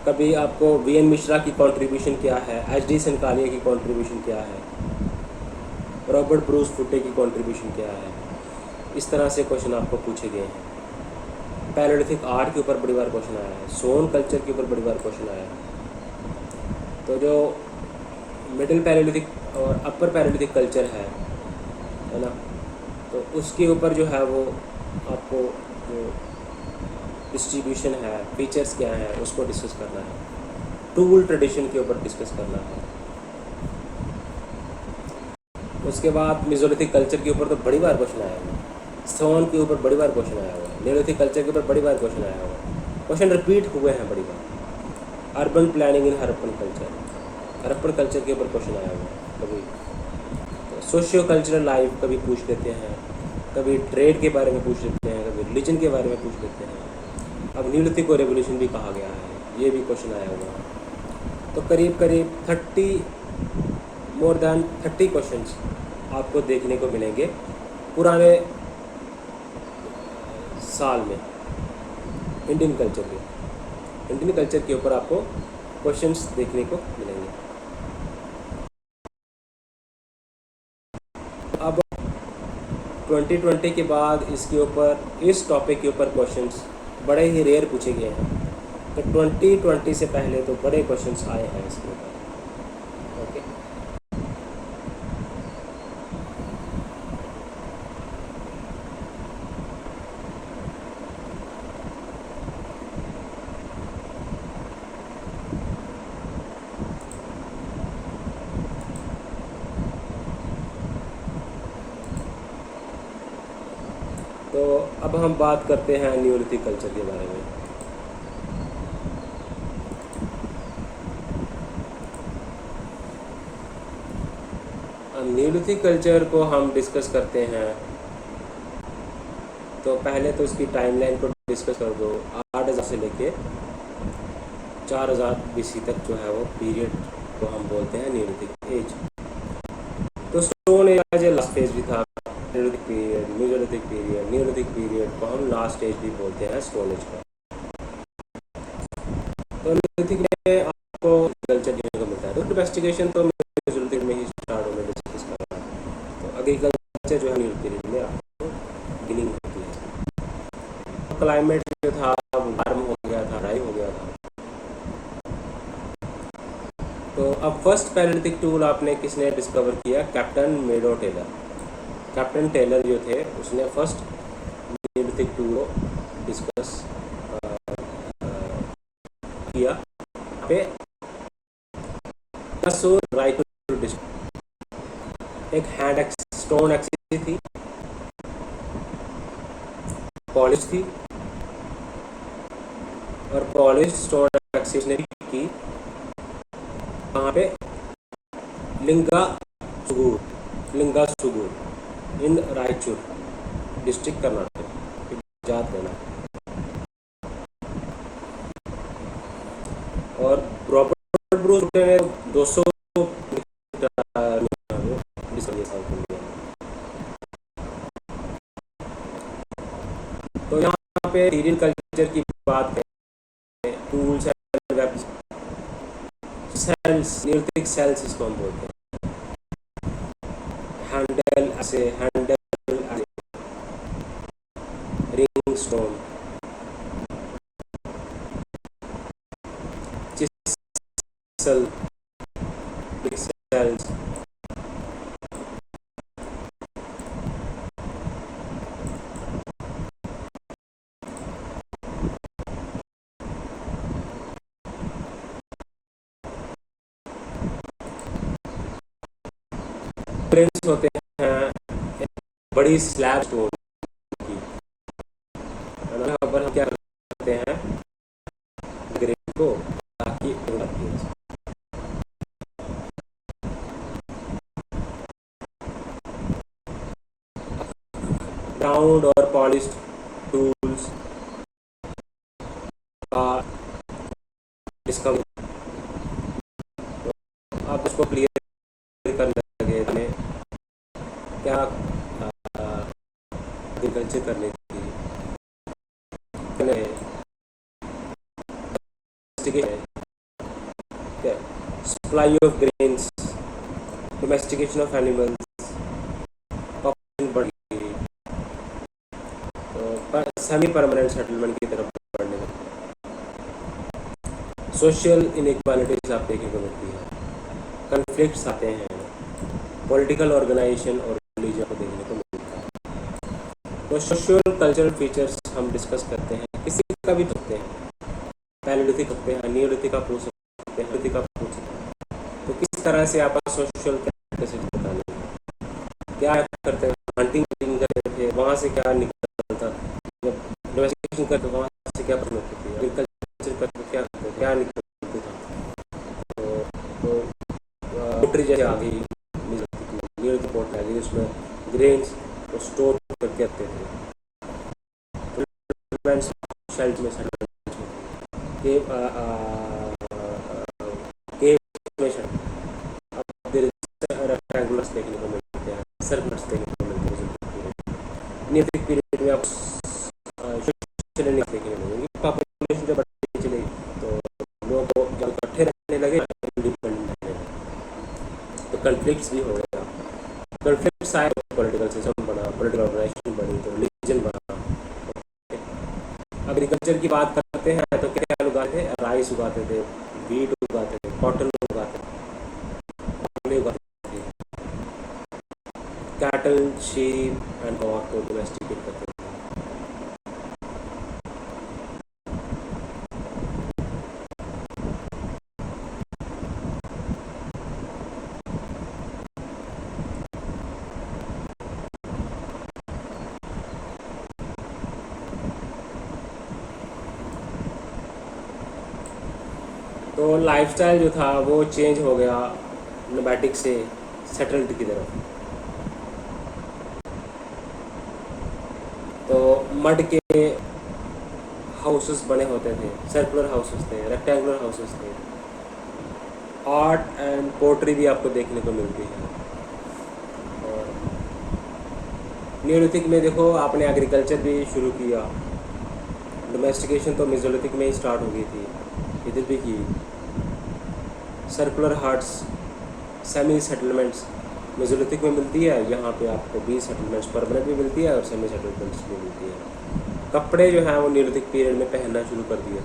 कभी आपको वी.एन. मिश्रा की कंट्रीब्यूशन क्या है, एच.डी. सनकालिया की कंट्रीब्यूशन क्या है, रॉबर्ट ब्रूस फुटे की कंट्रीब्यूशन क्या है, इस तरह से क्वेश्चन आपको पूछे गए हैं। पैलियोलिथिक आर्ट के ऊपर बड़ी बार क्वेश्चन आया है, सोन कल्चर के ऊपर बड़ी बार क्वेश्चन आया है। तो जो मिडिल पैलियोलिथिक और अपर पैलियोलिथिक कल्चर है ना, तो उसके ऊपर जो है वो आपको जो डिस्ट्रीब्यूशन है, फीचर्स क्या हैं, उसको डिस्कस करना है। टूल ट्रेडिशन के ऊपर डिस्कस करना है। उसके बाद मेसोलिथिक कल्चर के ऊपर तो बड़ी बार क्वेश्चन आया हुआ है, स्टोन के ऊपर बड़ी बार क्वेश्चन आया हुआ है, न्यूलिथिक कल्चर के ऊपर बड़ी बार क्वेश्चन आया हुआ है। क्वेश्चन रिपीट हुए हैं बड़ी बार। Urban planning in Harappan culture, Harappan culture के ऊपर क्वेश्चन आया हुआ है कभी। तो सोशियो कल्चरल लाइफ कभी पूछ लेते हैं, कभी ट्रेड के बारे में पूछ लेते हैं, कभी रिलीजन के बारे में पूछ लेते हैं। अब न्यूलिथिक को रेवोल्यूशन भी कहा गया है, ये भी क्वेश्चन आया हुआ है। तो करीब करीब more than 30 क्वेश्चंस आपको देखने को मिलेंगे पुराने साल में इंडियन कल्चर के ऊपर आपको क्वेश्चंस देखने को मिलेंगे। अब 2020 के बाद इसके ऊपर, इस टॉपिक के ऊपर क्वेश्चंस बड़े ही रेयर पूछे गए हैं। तो 2020 से पहले तो बड़े क्वेश्चंस आए हैं इसके ऊपर। ओके, अब हम बात करते हैं न्यूलिथिक कल्चर के बारे में। न्यूलिथिक कल्चर को हम डिस्कस करते हैं तो पहले तो इसकी टाइमलाइन को डिस्कस कर दो। 8000 से लेके 4000 BC तक जो है वो पीरियड को हम बोलते हैं न्यूलिथिक एज। तो stone age a last phase भी था, neolithic period, neolithic period, neolithic period को हम लास्ट एज भी बोलते हैं स्टोन एज का। तो न्यूलिथिक में आपको कल्चर देखने को मिलता है। तो डोमेस्टिकेशन तो न्यूलिथिक में ही स्टार्ट होने डिस्कस कर रहा है। तो एग्रीकल्चर जो है न्यूलिथिक पीरियड में आपको बिगिनिंग होती है। क्लाइमेट जो था वार्म हो गया था, ड्राई हो गया था। तो अब फर्स्ट पैलेलिथिक टूल आपने किसने डिस्कवर किया? कैप्टन मेडो टेलर। कैप्टन टेलर जो थे उसने फर्स्ट पैलेलिथिक टूल को डिस्कस किया पे राइट टू एक हैंड एक्स स्टोन एक्सिस थी, पॉलिश थी, और पॉलिश स्टोन एक्सिस ने की वहाँ पे लिंगा सुगूर इन रायचूर डिस्ट्रिक्ट कर्नाटक, याद करना। और रॉबर्ट ब्रूस ने 200 तो यहाँ पे टीरियन कल्चर की बात करें, tools and weapons, celts, neolithic celts इसको हम बोलते हैं। हैंडल ऐसे ring stone, chisel, celts, prints होते हैं बड़ी स्लैब स्टोन की। यहाँ पर हम क्या करते हैं ग्रेड को, ताकि ग्राउंड और पॉलिश टूल्स का डिस्कवर आप उसको क्लियर कर लगे हमें क्या एग्रीकल्चर करने की supply of grains, domestication of animals, population बढ़ी, तो सेमी परमानेंट सेटलमेंट की तरफ बढ़ने लगी। सोशल इनइक्वालिटीज आप देखने को मिलती है, कन्फ्लिक्ट्स आते हैं, पॉलिटिकल ऑर्गेनाइजेशन और रिलीजन को देखने को मिलता है। तो सोशल कल्चरल फीचर्स हम डिस्कस करते हैं, किसी का भी सकते हैं, पैलेलिथिक सकते हैं, न्यूलिथिक का पूछ सकते हैं, न्यूलिथिक का पूछ सकते हैं। तो किस तरह से आप सोशल कैपेसिटी बताने, क्या करते हैं, हंटिंग करते थे, वहाँ से क्या निकलता, डोमेस्टिकेशन करते वहाँ से क्या प्रॉब्लम होती थी, एग्रीकल्चर करते क्या निकलती था। तो पोल्ट्री जैसे आ गई, न्यूलिथिक पोर्ट आ गई, उसमें ग्रेन्स को स्टोर करके रखते थे। शेल्फ में केव रेक्टेंगुलर्स देखने को मिलते हैं, सर्कुलर्स देखने को मिलते हैं। न्यूलिथिक पीरियड में आप देखने को मिलेंगे, पॉपुलेशन जब बढ़ती चली तो लोग जब इकट्ठे रहने लगे, इंडिपेंडेंट रहने लगे, तो कन्फ्लिक्ट्स भी हो गया। कन्फ्लिक्ट्स आए तो पॉलिटिकल सिस्टम बना, पॉलिटिकल ऑर्गेनाइजेशन बनी, तो रिलीजन बना। एग्रीकल्चर की बात करते हैं तो क्या उगाते थे? राइस उगाते थे, वीट उगाते थे, कॉटन उगाते थे, कैटल, शीप एंड गॉट को डोमेस्टिकेट करते थे। तो लाइफस्टाइल जो था वो चेंज हो गया नोमैटिक से सेटल्ड की तरफ। तो मड के हाउसेस बने होते थे, सर्कुलर हाउसेस थे, रेक्टेंगुलर हाउसेस थे। आर्ट एंड पोट्री भी आपको देखने को मिलती है। और न्यूलिथिक में देखो आपने एग्रीकल्चर भी शुरू किया, डोमेस्टिकेशन तो मेसोलिथिक में ही स्टार्ट हो गई थी, इधर भी की। Circular hearts, semi settlements Mesolithic में मिलती है, यहाँ पे आपको 20 सेटलमेंट्स परमानेंट भी मिलती है और सेमी सेटलमेंट्स भी मिलती है। कपड़े जो हैं वो न्यूलिथिक पीरियड में पहनना शुरू कर दिए।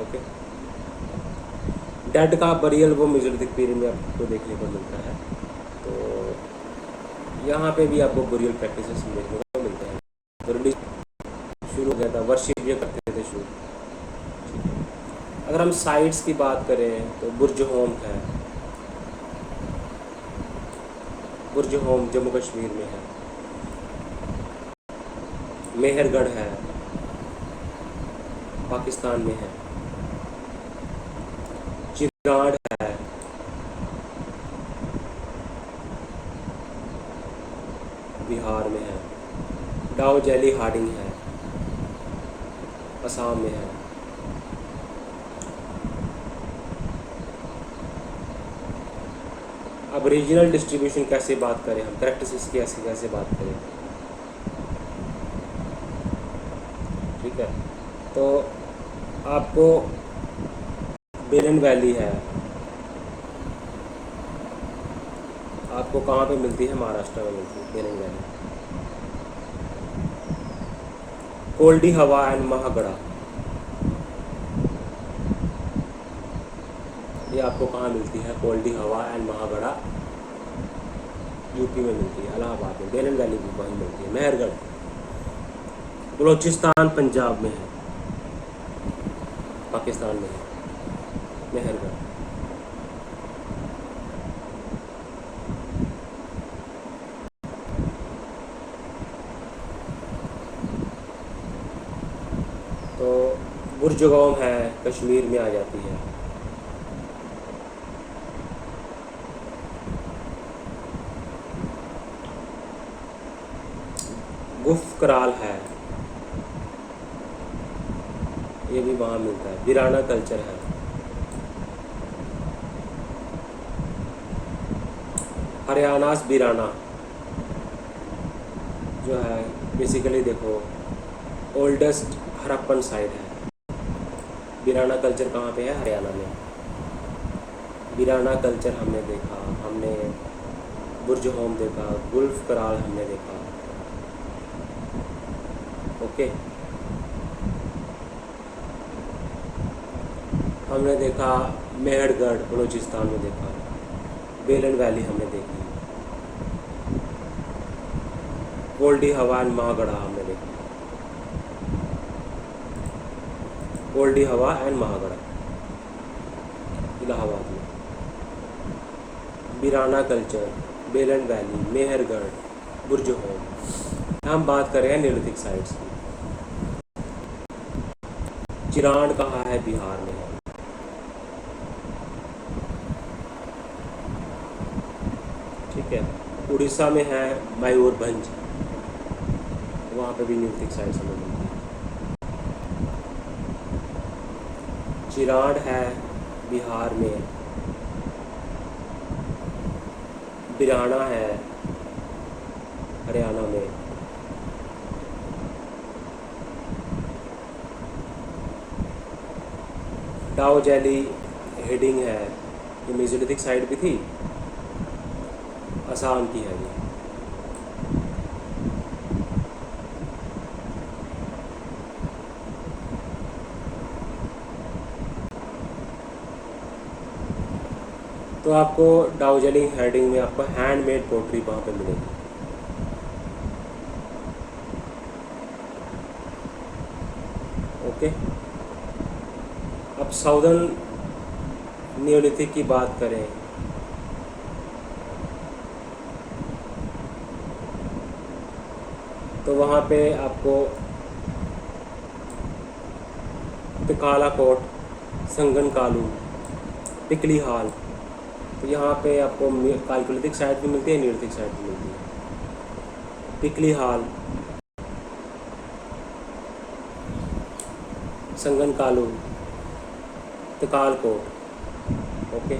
ओके, डेड का बरियल वो मेसोलिथिक पीरियड में आपको देखने को मिलता है। तो यहाँ पे भी आपको बुरियल प्रैक्टिसेस देखने को मिलते हैं। तो रिलीजन शुरू हो गया था, वर्शिप ये करते थे शुरू। अगर हम साइट्स की बात करें तो बुर्ज होम है, बुर्ज होम जम्मू कश्मीर में है। मेहरगढ़ है, पाकिस्तान में है। चिराड़ है, बिहार में है। डाउ जैली हार्डिंग है, असम में है। अब रीजनल डिस्ट्रीब्यूशन कैसे बात करें, हम प्रैक्टिसेस की ऐसी कैसे बात करें, ठीक है। तो आपको बेलन वैली है, आपको कहाँ पे मिलती है, महाराष्ट्र में मिलती है बेलन वैली। कोल्डी हवा एंड महागढ़ा, ये आपको कहाँ मिलती है, कोल्डी हवा एंड महागढ़ा यूपी में मिलती है, इलाहाबाद में। बेलन वैली भी वहीं मिलती है। मेहरगढ़ बलूचिस्तान पंजाब में है, पाकिस्तान में है मेहरगढ़। तो बुर्जगांव है, कश्मीर में आ जाती है। गुफ कराल है, ये भी वहाँ मिलता है। बिराना कल्चर है, हरियाणास बिराना जो है बेसिकली देखो ओल्डेस्ट हड़प्पन साइट है। बिराना कल्चर कहाँ पे है, हरियाणा में। बिराना कल्चर हमने देखा, हमने बुर्ज होम देखा, गुल्फ कराल हमने देखा। ओके, हमने देखा मेहरगढ़ बलूचिस्तान में देखा, बेलन वैली हमने देखी, कोल्डी हवा एंड महागढ़ा हमने देखा, कोल्डी हवा एंड महागढ़ा इलाहाबाद में। बिराना कल्चर, बेलन वैली, मेहरगढ़, बुर्ज होम। हम बात कर रहे हैं न्यूलिथिक साइट्स की। चिरांड कहाँ है, बिहार में है। ठीक है, उड़ीसा में है मयूरभंज, वहाँ पे भी न्यूलिथिक साइट्स हमें मिलती है। चिरांड है बिहार में, बिराना है हरियाणा में। डाउ जैली हेडिंग है, ये मेसोलिथिक साइट भी थी, असम की है ये। तो आपको डाउजली हेडिंग में आपको हैंडमेड पोट्री वहाँ पे मिलेगी। ओके, अब साउदर्न न्यूलिथिक की बात करें तो वहाँ पे आपको तिकाला कोट संगन कालू, पिकली हाल। तो यहाँ पे आपको कैल्कोलिथिक साइट भी मिलती है, न्यूलिथिक साइट भी मिलती है। पिकली हाल, संगन कालू, तकालकोट। ओके,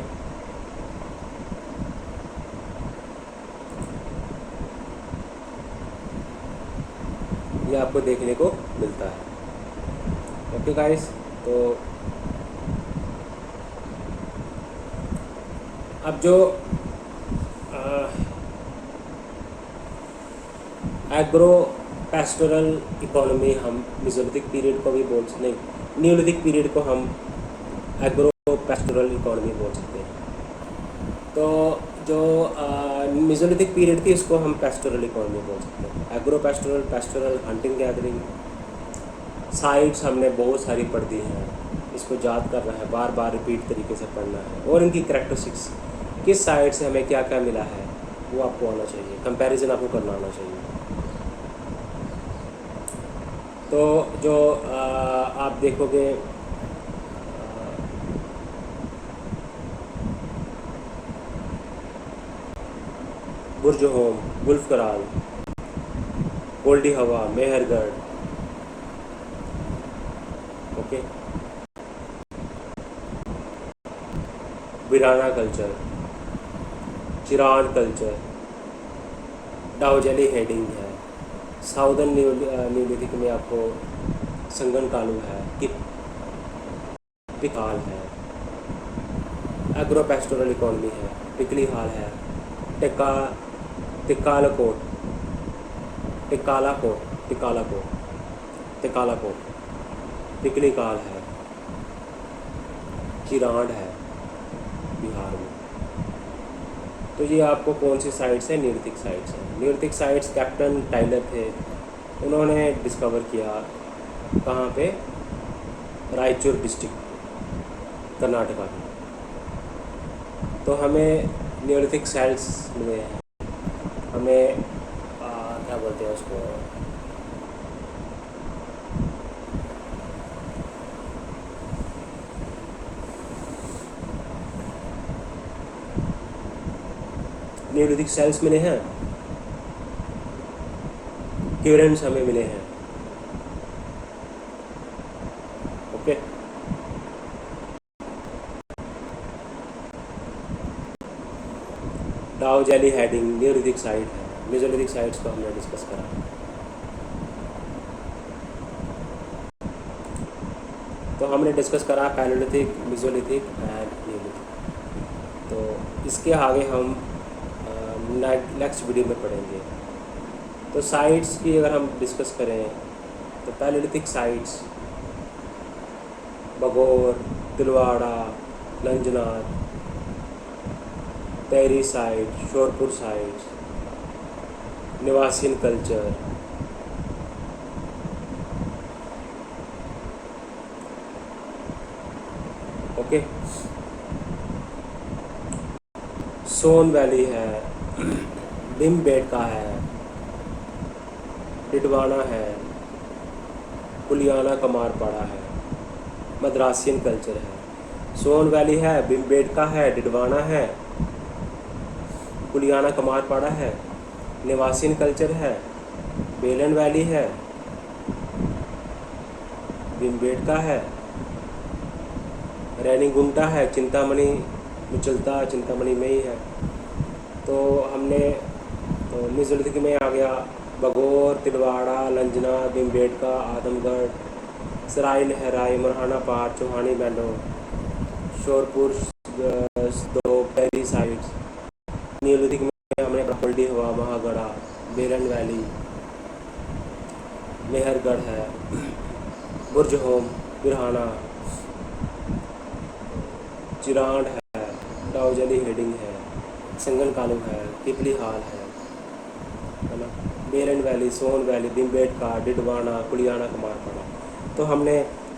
ये आपको देखने को मिलता है। ओके गाइस, तो अब जो एग्रो पैस्टोरल इकोनॉमी हम मेसोलिथिक पीरियड को भी बोल सकते नहीं, न्यूलिथिक पीरियड को हम एग्रो पैस्टोरल इकोनॉमी बोल सकते हैं। तो जो मेसोलिथिक पीरियड थी इसको हम पैस्टोरल इकोनॉमी बोल सकते हैं। Agro pastoral, pastoral hunting gathering sites हमने बहुत सारी पढ़ दी हैं, इसको याद करना है, बार बार रिपीट तरीके से पढ़ना है, और इनकी करैक्टरिस्टिक्स किस साइड से हमें क्या क्या मिला है वो आपको आना चाहिए, कंपैरिजन आपको करना आना चाहिए। तो जो आप देखोगे बुर्ज होम, गुल्फ कराल, Koldihwa, Mehrgarh. Okay, Bhirrana culture, Chirand culture, Daojali Hading है। साउदर्न न्यूलिथिक में आपको संगन कालू है, पिकाल है, एग्रो पैस्टोरल इकोनॉमी है, पिकली हाल है, टिकालाकोट, पिकली काल है, चिरांड है बिहार में। तो ये आपको कौन सी साइट्स है? न्यूलिथिक साइट्स हैं। न्यूलिथिक साइट्स कैप्टन टाइलर थे, उन्होंने डिस्कवर किया कहाँ पे? रायचूर डिस्ट्रिक्ट, कर्नाटका में। तो हमें न्यूलिथिक साइट्स मिले हैं, हमें क्या बोलते हैं उसको, न्यूलिथिक सेल्स मिले हैं, क्यूरेंट्स हमें मिले हैं। ओके, डाउजेली हेडिंग न्यूलिथिक साइट है। मेसोलिथिक साइट्स को हमने डिस्कस करा। तो हमने डिस्कस करा पैलेयोलिथिक, मेसोलिथिक एंड न्यूलिथिक। तो इसके आगे हम नेक्स्ट वीडियो में पढ़ेंगे। तो साइट्स की अगर हम डिस्कस करें तो पैलेयोलिथिक साइट्स बगौर, तिलवाड़ा, लंजनाथ, तहरी site, Shorapur sites, निवासिन culture, okay, सोन वैली है, भीमबेटका है, डिडवाना है, कुलियाना कमारपाड़ा है, मद्रासियन कल्चर है। सोन वैली है, भीमबेटका है, डिडवाना है, कुलियाना कमारपाड़ा है, निवासिन कल्चर है, बेलन वैली है, भीमबेटका है, रेनीगुंटा है, चिंतामणि मुचलता चिंतामणि में ही है। तो हमने तो मेसोलिथिक में आ गया बगौर, तिलवाड़ा, लंजना, भीमबेटका, आदमगढ़, सराय लहराई, मुरहाना पहाड़, चौहानी बैंडो, शोरपुर, दो पहली साइट्स। न्यूलिथिक में हमने गोल्डी हवा, महागढ़ा, बेलन वैली, मेहरगढ़ है, बुर्ज होम, बिरहाना, चिरांड है, डाउजेली हेडिंग है, संगन कालू है, पिपली हाल है ना, बेलन वैली, सोन वैली, भीमबेटका, डिडवाना, कुलियाना कमारपाड़ा। तो हमने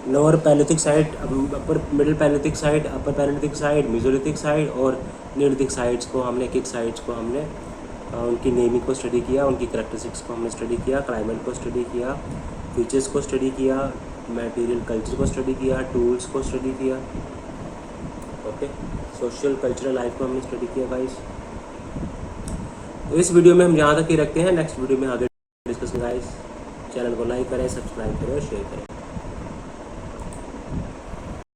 lower palaeolithic site, upper middle palaeolithic site, upper palaeolithic site, mesolithic site और न्यूलिथिक साइट्स को हमने, किक साइट्स को हमने उनकी नेमिंग को स्टडी किया, उनकी करैक्टरिस्टिक्स को हमने स्टडी किया, क्लाइमेट को स्टडी किया, फीचर्स को स्टडी किया, मटेरियल कल्चर को स्टडी किया, टूल्स को स्टडी किया, ओके, सोशल कल्चरल लाइफ को हमने स्टडी किया गाइस। तो इस वीडियो में हम यहाँ तक ही रखते हैं, नेक्स्ट वीडियो में आगे डिस्कस गाइस। चैनल को लाइक करें, सब्सक्राइब करें और शेयर करें।